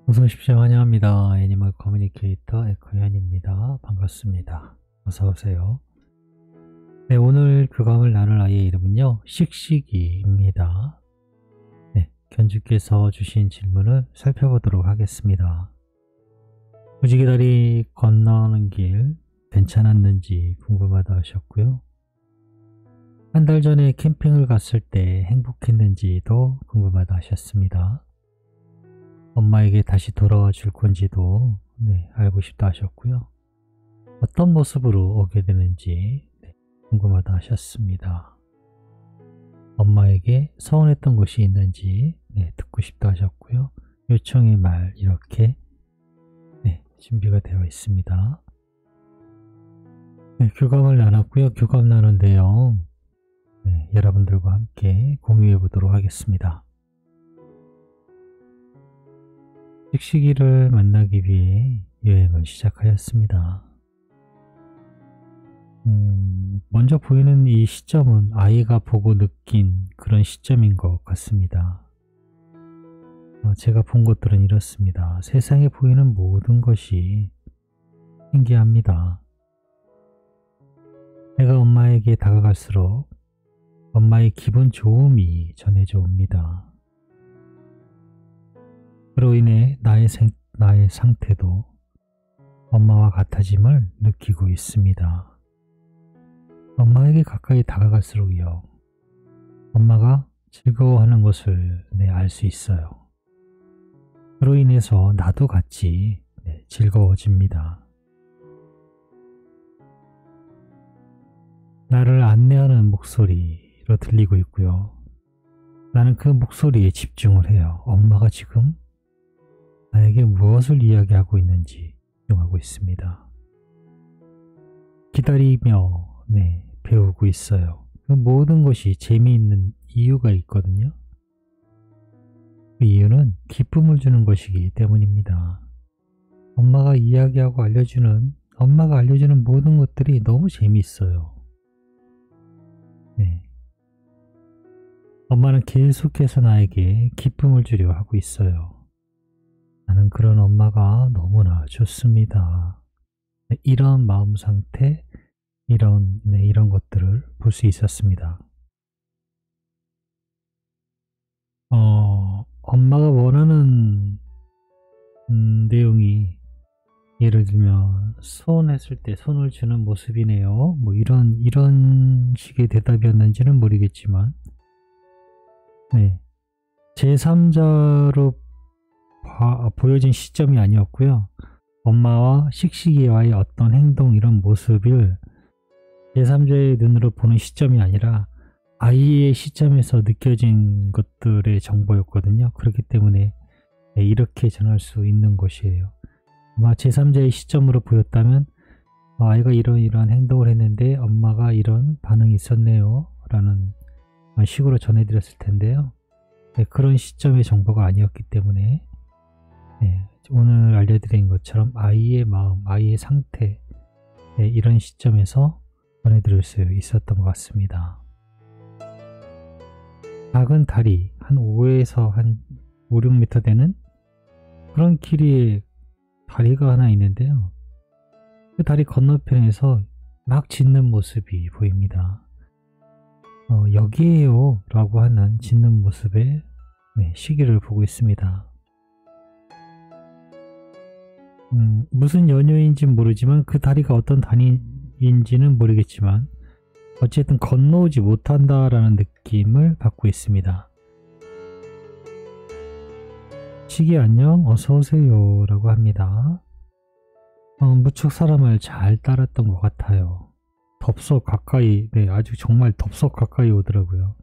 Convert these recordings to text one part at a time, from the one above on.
어서 오십시오. 환영합니다. 애니멀 커뮤니케이터 에코현입니다. 반갑습니다. 어서 오세요. 네, 오늘 교감을 나눌 아이의 이름은요, 씩씩이입니다. 네, 견주께서 주신 질문을 살펴보도록 하겠습니다. 무지개 다리 건너는 길 괜찮았는지 궁금하다 하셨고요. 한 달 전에 캠핑을 갔을 때 행복했는지도 궁금하다 하셨습니다. 엄마에게 다시 돌아와 줄 건지도 알고 싶다 하셨고요. 어떤 모습으로 오게 되는지 궁금하다 하셨습니다. 엄마에게 서운했던 것이 있는지 듣고 싶다 하셨고요. 요청의 말 이렇게 준비가 되어 있습니다. 교감을 나눴고요. 교감 나눈 내용 여러분들과 함께 공유해 보도록 하겠습니다. 씩씩이를 만나기 위해 여행을 시작하였습니다. 먼저 보이는 이 시점은 아이가 보고 느낀 그런 시점인 것 같습니다. 제가 본 것들은 이렇습니다. 세상에 보이는 모든 것이 신기합니다. 내가 엄마에게 다가갈수록 엄마의 기분 좋음이 전해져 옵니다. 그로 인해 나의 상태도 엄마와 같아짐을 느끼고 있습니다. 엄마에게 가까이 다가갈수록요, 엄마가 즐거워하는 것을 알 수 있어요. 그로 인해서 나도 같이 즐거워집니다. 나를 안내하는 목소리로 들리고 있고요. 나는 그 목소리에 집중을 해요. 엄마가 지금 나에게 무엇을 이야기하고 있는지 집중하고 있습니다. 기다리며 배우고 있어요. 그 모든 것이 재미있는 이유가 있거든요. 그 이유는 기쁨을 주는 것이기 때문입니다. 엄마가 이야기하고 엄마가 알려주는 모든 것들이 너무 재미있어요. 엄마는 계속해서 나에게 기쁨을 주려 하고 있어요. 나는 그런 엄마가 너무나 좋습니다. 이런 마음 상태, 이런 것들을 볼 수 있었습니다. 엄마가 원하는 내용이 예를 들면 서운했을 때 손을 주는 모습이네요. 뭐 이런 식의 대답이었는지는 모르겠지만 제3자로 보여진 시점이 아니었고요. 엄마와 씩씩이와의 어떤 행동 이런 모습을 제3자의 눈으로 보는 시점이 아니라 아이의 시점에서 느껴진 것들의 정보였거든요. 그렇기 때문에 이렇게 전할 수 있는 것이에요. 아마 제3자의 시점으로 보였다면 아이가 이런 행동을 했는데 엄마가 이런 반응이 있었네요 라는 식으로 전해드렸을 텐데요. 그런 시점의 정보가 아니었기 때문에 오늘 알려드린 것처럼 아이의 마음, 아이의 상태 이런 시점에서 전해드릴 수 있었던 것 같습니다. 작은 다리 한 5에서 한 5, 6m 되는 그런 길이의 다리가 하나 있는데요. 그 다리 건너편에서 막 짖는 모습이 보입니다. 여기에요 라고 하는 짖는 모습의 시기를 보고 있습니다. 무슨 연유인지는 모르지만 그 다리가 어떤 다리인지는 모르겠지만 어쨌든 건너오지 못한다라는 느낌을 받고 있습니다. 시기 안녕 어서오세요 라고 합니다. 무척 사람을 잘 따랐던 것 같아요. 덥석 가까이 아주 정말 덥석 가까이 오더라고요.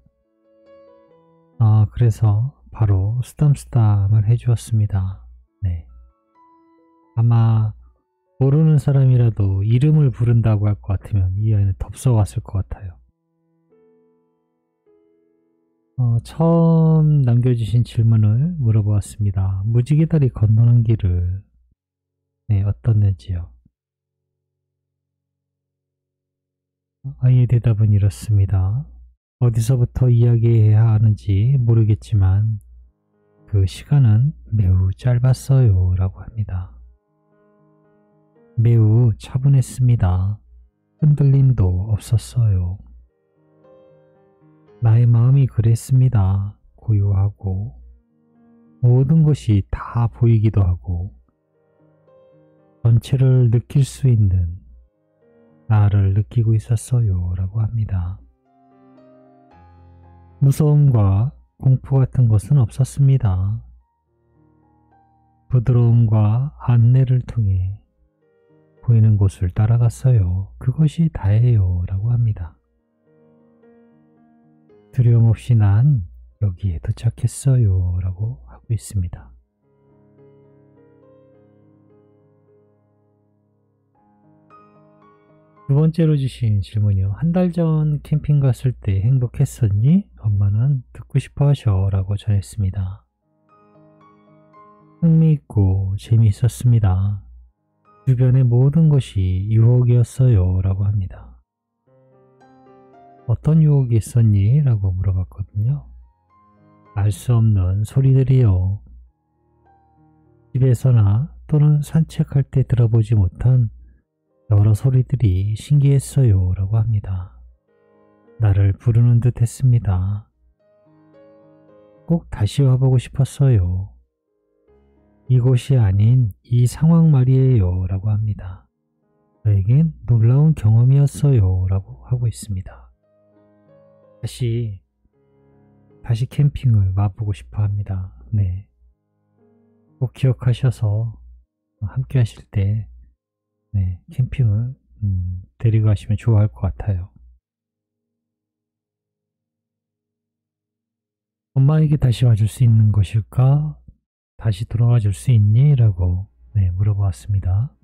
그래서 바로 쓰담쓰담을 해주었습니다. 아마 모르는 사람이라도 이름을 부른다고 할 것 같으면 이 아이는 덥석 왔을 것 같아요. 처음 남겨주신 질문을 물어보았습니다. 무지개 다리 건너는 길을 어떻는지요? 아이의 대답은 이렇습니다. 어디서부터 이야기해야 하는지 모르겠지만 그 시간은 매우 짧았어요 라고 합니다. 매우 차분했습니다. 흔들림도 없었어요. 나의 마음이 그랬습니다. 고요하고 모든 것이 다 보이기도 하고 전체를 느낄 수 있는 나를 느끼고 있었어요 라고 합니다. 무서움과 공포 같은 것은 없었습니다. 부드러움과 안내를 통해 보이는 곳을 따라갔어요. 그것이 다예요 라고 합니다. 두려움 없이 난 여기에 도착했어요 라고 하고 있습니다. 두 번째로 주신 질문이요. 한 달 전 캠핑 갔을 때 행복했었니? 엄마는 듣고 싶어 하셔 라고 전했습니다. 흥미있고 재미있었습니다. 주변의 모든 것이 유혹이었어요 라고 합니다. 어떤 유혹이 있었니? 라고 물어봤거든요. 알 수 없는 소리들이요. 집에서나 또는 산책할 때 들어보지 못한 여러 소리들이 신기했어요 라고 합니다. 나를 부르는 듯 했습니다. 꼭 다시 와보고 싶었어요. 이곳이 아닌 이 상황 말이에요 라고 합니다. 저에겐 놀라운 경험이었어요 라고 하고 있습니다. 다시 캠핑을 와보고 싶어 합니다. 네. 꼭 기억하셔서 함께 하실 때 캠핑을 데리고 가시면 좋아할 것 같아요. 엄마에게 다시 와줄 수 있는 것일까? 다시 돌아와 줄 수 있니? 라고 물어보았습니다.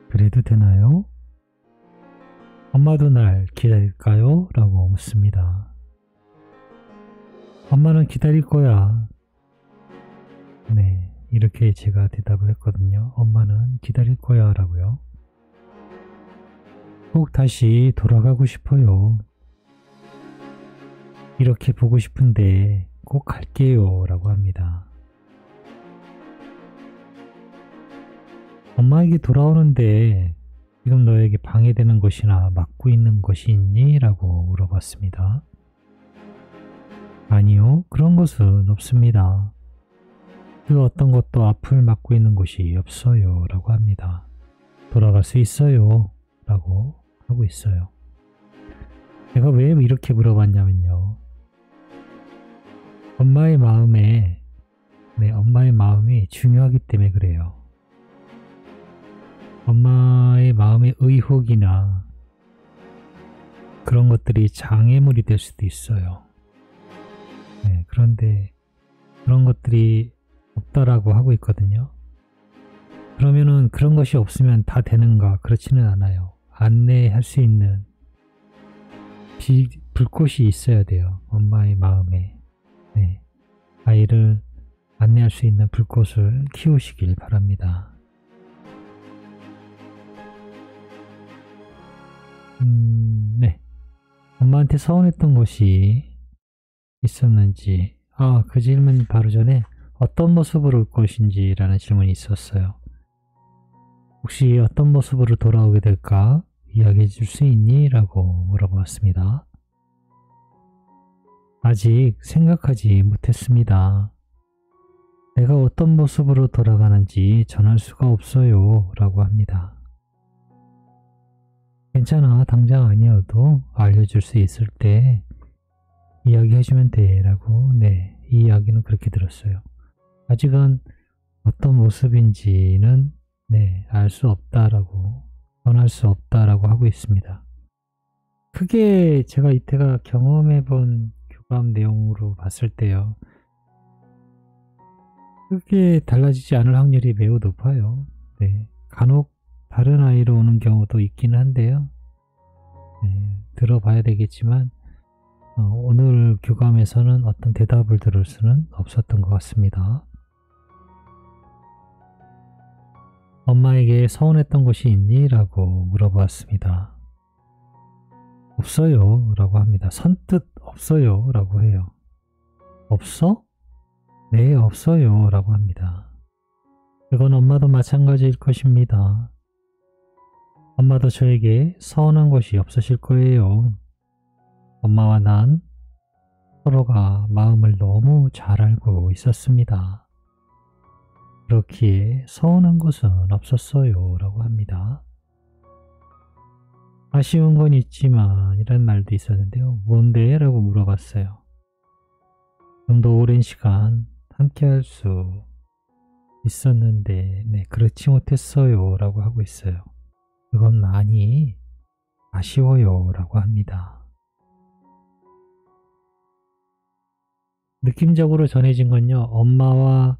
그래도 되나요? 엄마도 날 기다릴까요? 라고 묻습니다. 엄마는 기다릴 거야. 네, 이렇게 제가 대답을 했거든요. 엄마는 기다릴 거야 라고요. 꼭 다시 돌아가고 싶어요. 이렇게 보고 싶은데 꼭 갈게요 라고 합니다. 엄마에게 돌아오는데 지금 너에게 방해되는 것이나 막고 있는 것이 있니? 라고 물어봤습니다. 아니요, 그런 것은 없습니다. 그 어떤 것도 앞을 막고 있는 곳이 없어요 라고 합니다. 돌아갈 수 있어요 라고 하고 있어요. 제가 왜 이렇게 물어봤냐면요. 엄마의 마음이 중요하기 때문에 그래요. 엄마의 마음의 의혹이나 그런 것들이 장애물이 될 수도 있어요. 그런데 그런 것들이 없다라고 하고 있거든요. 그러면은 그런 것이 없으면 다 되는가? 그렇지는 않아요. 안내할 수 있는 불꽃이 있어야 돼요. 엄마의 마음에. 아이를 안내할 수 있는 불꽃을 키우시길 바랍니다. 엄마한테 서운했던 것이 있었는지, 그 질문 바로 전에 어떤 모습으로 올 것인지 라는 질문이 있었어요. 혹시 어떤 모습으로 돌아오게 될까 이야기해 줄 수 있니? 라고 물어보았습니다. 아직 생각하지 못했습니다. 내가 어떤 모습으로 돌아가는지 전할 수가 없어요 라고 합니다. 괜찮아, 당장 아니어도 알려줄 수 있을 때 이야기해주면 돼 라고 이 이야기는 그렇게 들었어요. 아직은 어떤 모습인지는 알 수 없다라고, 전할 수 없다라고 하고 있습니다. 크게 제가 이때가 경험해본 교감 내용으로 봤을 때요. 크게 달라지지 않을 확률이 매우 높아요. 간혹 다른 아이로 오는 경우도 있기는 한데요. 들어봐야 되겠지만 오늘 교감에서는 어떤 대답을 들을 수는 없었던 것 같습니다. 엄마에게 서운했던 것이 있니? 라고 물어보았습니다. 없어요 라고 합니다. 선뜻 없어요 라고 해요. 없어? 네, 없어요. 라고 합니다. 그건 엄마도 마찬가지일 것입니다. 엄마도 저에게 서운한 것이 없으실 거예요. 엄마와 난 서로가 마음을 너무 잘 알고 있었습니다. 그렇기에 서운한 것은 없었어요. 라고 합니다. 아쉬운 건 있지만 이런 말도 있었는데요. 뭔데? 라고 물어봤어요. 좀 더 오랜 시간 함께 할 수 있었는데 네, 그렇지 못했어요. 라고 하고 있어요. 그건 많이 아쉬워요. 라고 합니다. 느낌적으로 전해진 건요. 엄마와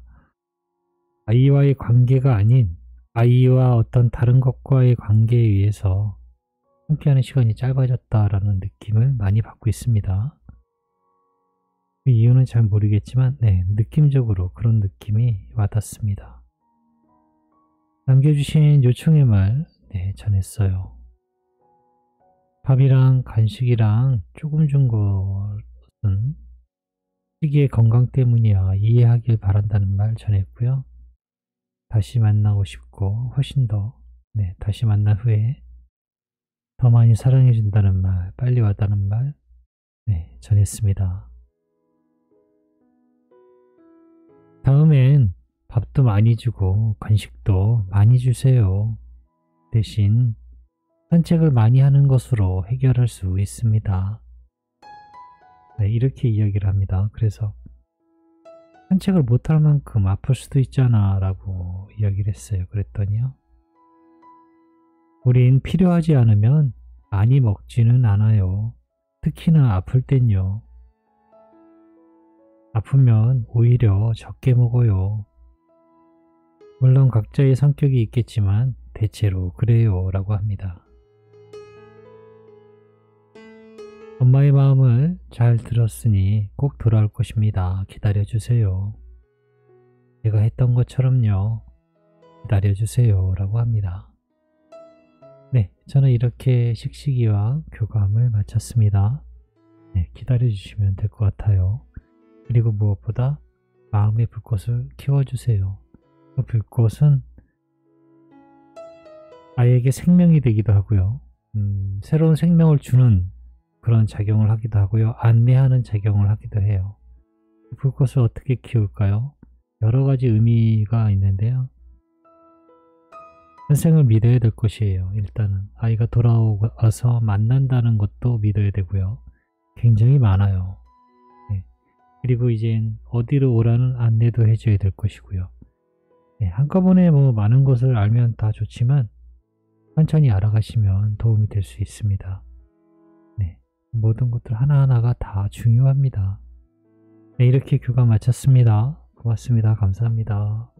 아이와의 관계가 아닌 아이와 어떤 다른 것과의 관계에 의해서 함께하는 시간이 짧아졌다라는 느낌을 많이 받고 있습니다. 그 이유는 잘 모르겠지만 네, 느낌적으로 그런 느낌이 와닿습니다. 남겨주신 요청의 말 네, 전했어요. 밥이랑 간식이랑 조금 준 것은 시기의 건강 때문이야 이해하길 바란다는 말 전했고요. 다시 만나고 싶고 훨씬 더 네, 다시 만난 후에 더 많이 사랑해준다는 말, 빨리 와다는 말 네, 전했습니다. 다음엔 밥도 많이 주고 간식도 많이 주세요. 대신 산책을 많이 하는 것으로 해결할 수 있습니다. 네, 이렇게 이야기를 합니다. 그래서 산책을 못할 만큼 아플 수도 있잖아 라고 이야기를 했어요. 그랬더니요. 우린 필요하지 않으면 많이 먹지는 않아요. 특히나 아플 땐요. 아프면 오히려 적게 먹어요. 물론 각자의 성격이 있겠지만 대체로 그래요 라고 합니다. 엄마의 마음을 잘 들었으니 꼭 돌아올 것입니다. 기다려주세요. 제가 했던 것처럼요. 기다려주세요 라고 합니다. 네, 저는 이렇게 식식이와 교감을 마쳤습니다. 네, 기다려주시면 될 것 같아요. 그리고 무엇보다 마음의 불꽃을 키워주세요. 그 불꽃은 아이에게 생명이 되기도 하고요. 새로운 생명을 주는 그런 작용을 하기도 하고요. 안내하는 작용을 하기도 해요. 불꽃을 어떻게 키울까요? 여러 가지 의미가 있는데요. 현생을 믿어야 될 것이에요. 일단은 아이가 돌아와서 만난다는 것도 믿어야 되고요. 굉장히 많아요. 네. 그리고 이젠 어디로 오라는 안내도 해줘야 될 것이고요. 네. 한꺼번에 뭐 많은 것을 알면 다 좋지만 천천히 알아가시면 도움이 될 수 있습니다. 네. 모든 것들 하나하나가 다 중요합니다. 네, 이렇게 교감 마쳤습니다. 고맙습니다. 감사합니다.